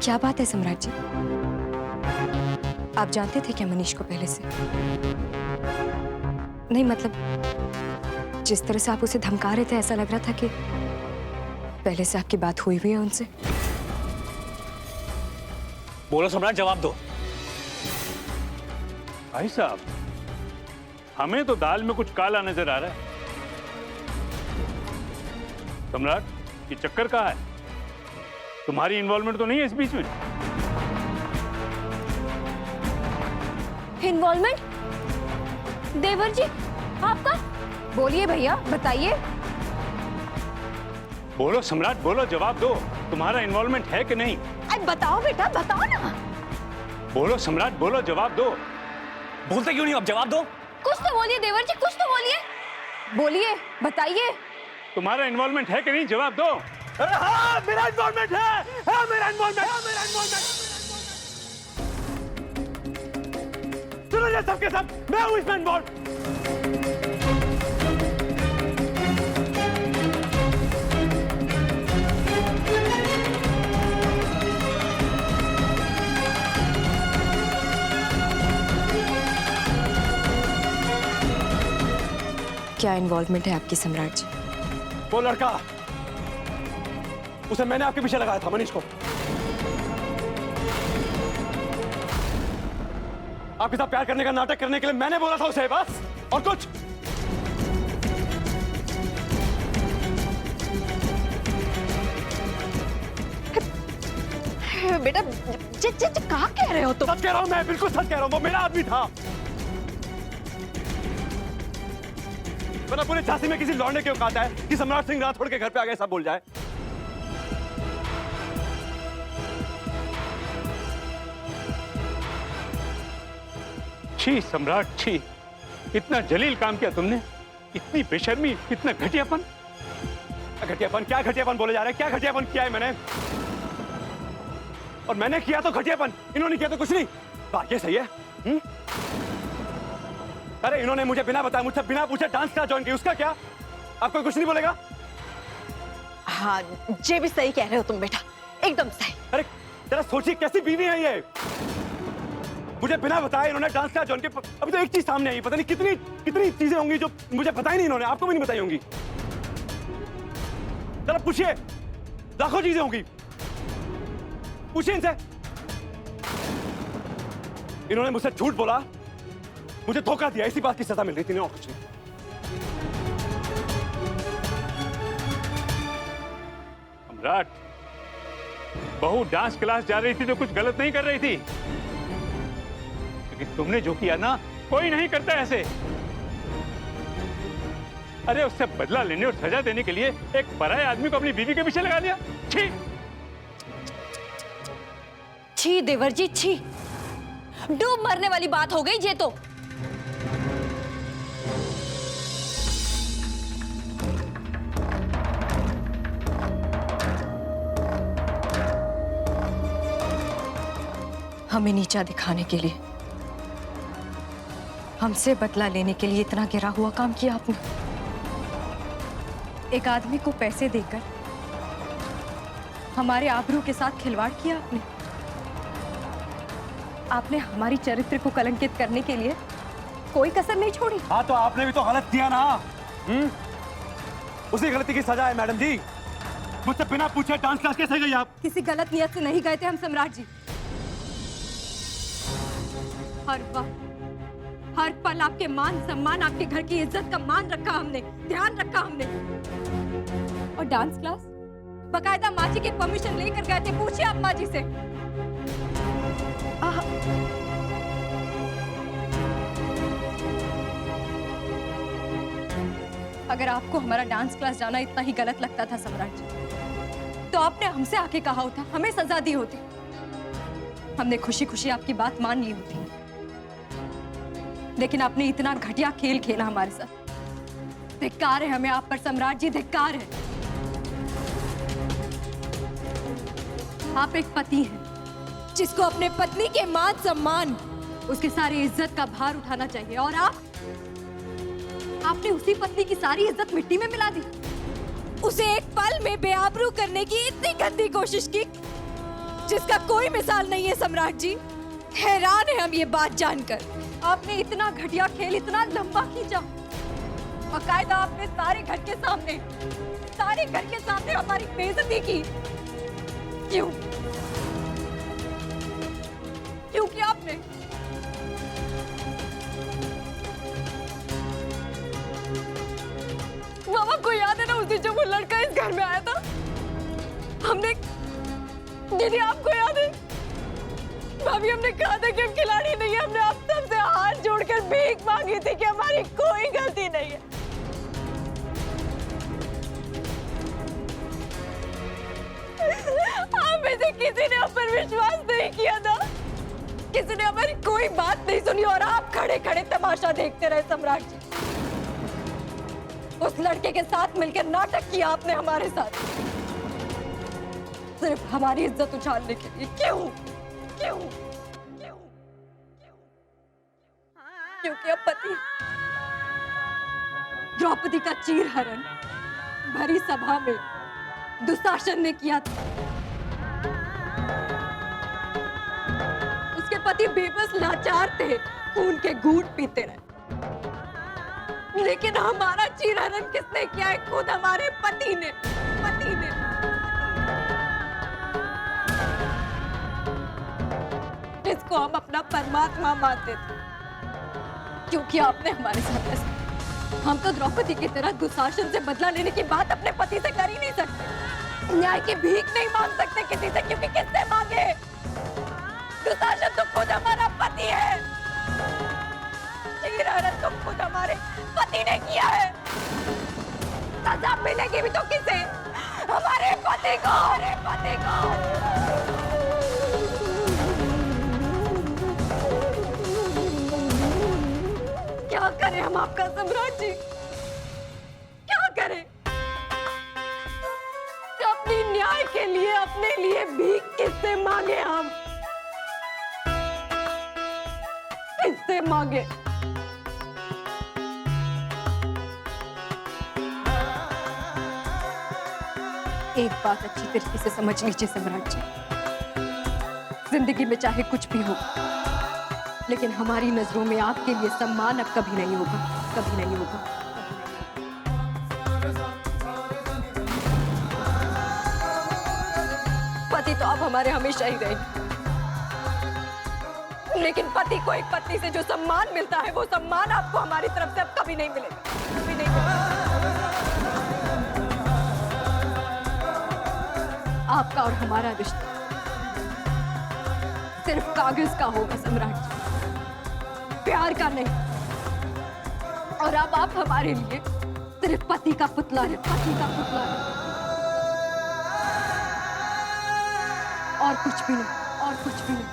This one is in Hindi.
क्या बात है सम्राट जी? आप जानते थे क्या मनीष को पहले से? नहीं मतलब जिस तरह से आप उसे धमका रहे थे ऐसा लग रहा था कि पहले से आपकी बात हुई है उनसे। बोलो सम्राट, जवाब दो। भाई साहब, हमें तो दाल में कुछ काला नजर आ रहा है। सम्राट, ये चक्कर कहाँ है? तुम्हारी इन्वॉल्वमेंट तो नहीं है इस बीच में? इन्वॉल्वमेंट? देवर जी आपका? बोलिए भैया, बताइए। बोलो सम्राट, बोलो, जवाब दो। तुम्हारा इन्वॉल्वमेंट है कि नहीं? अरे बताओ बेटा, बताओ ना। बोलो सम्राट, बोलो, जवाब दो। बोलते क्यों नहीं, अब जवाब दो। कुछ तो बोलिए देवर जी, कुछ तो बोलिए। बोलिए, बताइए। तुम्हारा इन्वॉल्वमेंट है कि नहीं? जवाब दो। अरे हाँ, मेरा इन्वॉल्वमेंट है, मेरा इन्वॉल्वमेंट। सुनो ये सबके सब, मैं हूँ इसमें इन्वॉल्व। क्या इन्वॉल्वमेंट है आपकी सम्राट जी? वो लड़का, उसे मैंने आपके पीछे लगाया था, मनीष को। आपके साथ प्यार करने का नाटक करने के लिए मैंने बोला था उसे, बस और कुछ। बेटा कहाँ कह रहे हो तुम? सच कह रहा हूं मैं, बिल्कुल सच कह रहा हूं, वो मेरा आदमी था। वरना पूरे झांसी में किसी लौंडे के औकात है कि सम्राट सिंह रात छोड़ के घर पे आ गए सब भूल जाए। छी सम्राट, छी। इतना जलील काम किया तुमने, इतनी बेशर्मी, इतना घटियापन। घटियापन? क्या घटियापन बोले जा रहे हैं? क्या घटियापन किया है मैंने? और मैंने किया तो घटियापन, इन्होंने किया तो कुछ नहीं। बात ये सही है? अरे इन्होंने मुझे बिना बताए, मुझसे बिना पूछे डांस क्लास ज्वाइन की, उसका क्या? आपको कुछ नहीं बोलेगा? हाँ, ये भी सही कह रहे हो तुम बेटा, एकदम सही। अरे जरा सोचिए, कैसी बीवी है ये? मुझे बिना बताए इन्होंने डांस क्लास ज्वाइन की। अभी तो एक चीज सामने आई, पता नहीं कितनी कितनी चीजें होंगी जो मुझे बताई नहीं इन्होंने, आपको भी नहीं बताई होंगी। जरा पूछिए, लाखों चीजें होंगी, पूछिए इनसे। इन्होंने मुझसे झूठ बोला, मुझे धोखा दिया, इसी बात की सजा मिल रही थी, और कुछ नहीं। सम्राट, बहू डांस क्लास जा रही थी तो कुछ गलत नहीं कर रही थी, लेकिन तुमने जो किया ना, कोई नहीं करता ऐसे। अरे उससे बदला लेने और सजा देने के लिए एक पराये आदमी को अपनी बीवी के पीछे लगा दिया। छी! छी देवर जी, छी। डूब मरने वाली बात हो गई ये तो। हमें नीचा दिखाने के लिए, हमसे बदला लेने के लिए इतना गिरा हुआ काम किया आपने। एक आदमी को पैसे देकर हमारे आबरू के साथ खिलवाड़ किया आपने। आपने हमारी चरित्र को कलंकित करने के लिए कोई कसर नहीं छोड़ी। हाँ तो आपने भी तो गलत किया ना। उसी गलती की सजा है मैडम जी। मुझसे बिना पूछे डांस क्लास कैसे गई आप? किसी गलत नियत से नहीं गए थे हम सम्राट जी। हर वक्त हर पल आपके मान सम्मान, आपके घर की इज्जत का मान रखा हमने, ध्यान रखा हमने। और डांस क्लास बकायदा माँ जी के परमिशन लेकर गए थे। पूछिए आप माँ जी से। अगर आपको हमारा डांस क्लास जाना इतना ही गलत लगता था सम्राट जी, तो आपने हमसे आके कहा होता, हमें सजा दी होती। हमने खुशी खुशी आपकी बात मान ली होती, लेकिन आपने इतना घटिया खेल खेला हमारे साथ। धिक्कार है हमें आप पर सम्राट जी, धिक्कार है। आप एक पति हैं जिसको अपने पत्नी के मान सम्मान, उसके सारी इज्जत का भार उठाना चाहिए, और आपने उसी पत्नी की सारी इज्जत मिट्टी में मिला दी। उसे एक पल में बेआबरू करने की इतनी गंदी कोशिश की जिसका कोई मिसाल नहीं है सम्राट जी। हैरान है हम ये बात जानकर, आपने इतना घटिया खेल इतना लंबा खींचा। बाकायदा आपने सारे घर के सामने हमारी बेइज्जती की। क्यों किया आपने? मामा को याद है ना उस दिन जब वो लड़का इस घर में आया था, हमने, दीदी आपको याद है? भाभी हमने कहा था कि हम खिलाड़ी नहीं है, हमने आप सबसे हाथ जोड़कर भीख मांगी थी कि हमारी कोई गलती नहीं है। आप में से किसी ने हम पर विश्वास नहीं किया था, किसी ने हमारी कोई बात नहीं सुनी और आप खड़े खड़े तमाशा देखते रहे सम्राट जी। उस लड़के के साथ मिलकर नाटक किया आपने हमारे साथ, सिर्फ हमारी इज्जत उछालने के लिए। क्यों क्यों क्यों क्यों? क्योंकि अब पति द्रौपदी का चीरहरण भरी सभा में दुशासन ने किया था। उसके पति बेबस लाचार थे, खून के घूंट पीते रहे। लेकिन हमारा चीरहरण किसने किया है? खुद हमारे पति ने। जिसको हम अपना परमात्मा मानते थे, क्योंकि आपने हमारे साथ ऐसा। हम तो द्रौपदी की तरह दुशासन से बदला लेने की बात अपने पति से कर ही नहीं सकते। न्याय की भीख नहीं मांग सकते किसी से, क्योंकि किससे मांगे? दुशासन तो खुद हमारा पति है। चीरहरण तो खुद हमारे पति ने किया है। सजा मिलेगी भी तो किसे? हमारे पति को। क्या करें हम आपका सम्राट जी, क्या करें? अपनी न्याय के लिए, अपने लिए भीख किससे मांगे हम? किससे मांगे? एक बात अच्छी तरीके से समझ लीजिए सम्राट जी, जिंदगी में चाहे कुछ भी हो, लेकिन हमारी नजरों में आपके लिए सम्मान अब कभी नहीं होगा, कभी नहीं होगा। पति तो आप हमारे हमेशा ही रहेंगे, लेकिन पति को एक पत्नी से जो सम्मान मिलता है, वो सम्मान आपको हमारी तरफ से अब कभी नहीं मिलेगा, कभी नहीं मिलेगा। आपका और हमारा रिश्ता सिर्फ कागज का होगा सम्राट जी, प्यार का नहीं। और अब आप हमारे लिए सिर्फ पति का पुतला है, पति का पुतला है, और कुछ भी नहीं, और कुछ भी नहीं।